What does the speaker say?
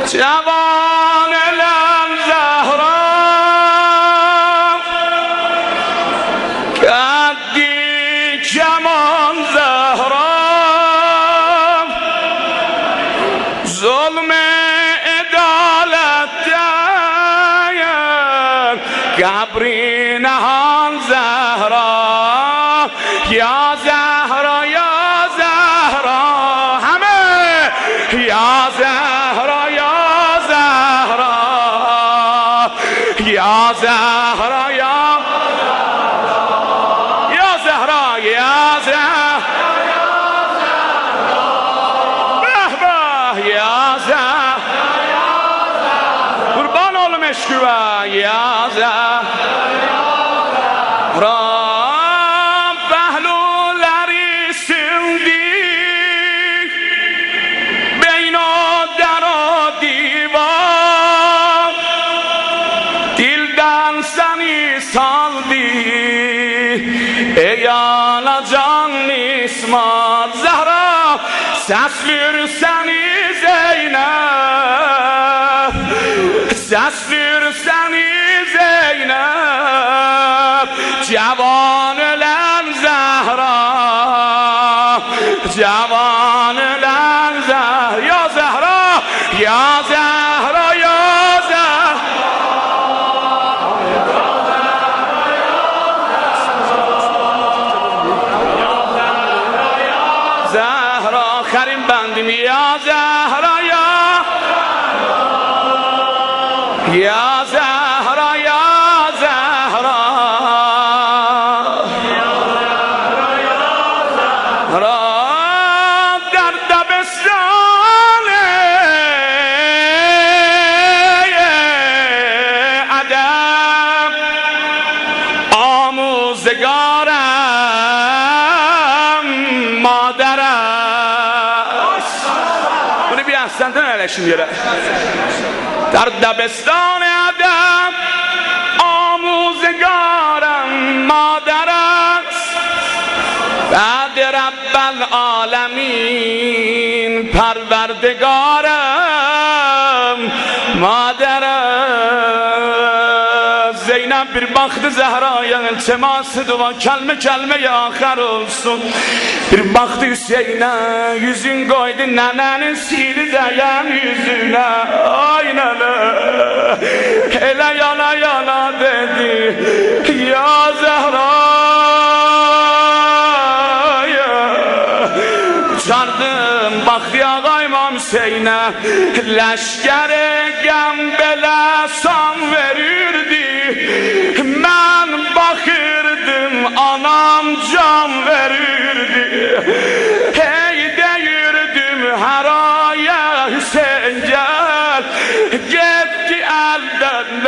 جوان لن زهرا قدی کمان زهرا ظلم عدالت قبری نهان زهرا یا زهرا یا زهرا همه یا زهرا یا زهرا یا زهرا یا زهرا یا زهرا به یا زهرا قربان اول مشکوه یا زهرا پهلولری سندی بین در و دیوار dilden seni saldı eyala can İsmail Zahra seslir seni Zeynep seslir seni Zeynep cavan ölen Zahra cavan ölen Zahra ya Zahra ya Zahra ya Zahra زهرا آخرین بندیم یا زهرا یا زهرا یا زهرا در دبستان ادب آموزگارم مادرست اونی بیا احسنتون علشیم یاره در دبستان ادب آموزگارم مادرست بعد رب العالمین پروردگارم مادرست زینب bir baktı Zehra'ya iltiması dua kelme kelme ahir olsun bir baktı Hüseyin'e yüzün koydu nenenin sili değen yüzüne ay nene hele yana yana dedi ya Zehra çardım baktı ağa İmam Hüseyin'e leşkere gembele san verirdi ben bakırdım anam can verirdi hey deyirdim her aya Hüseyin gel gitti elden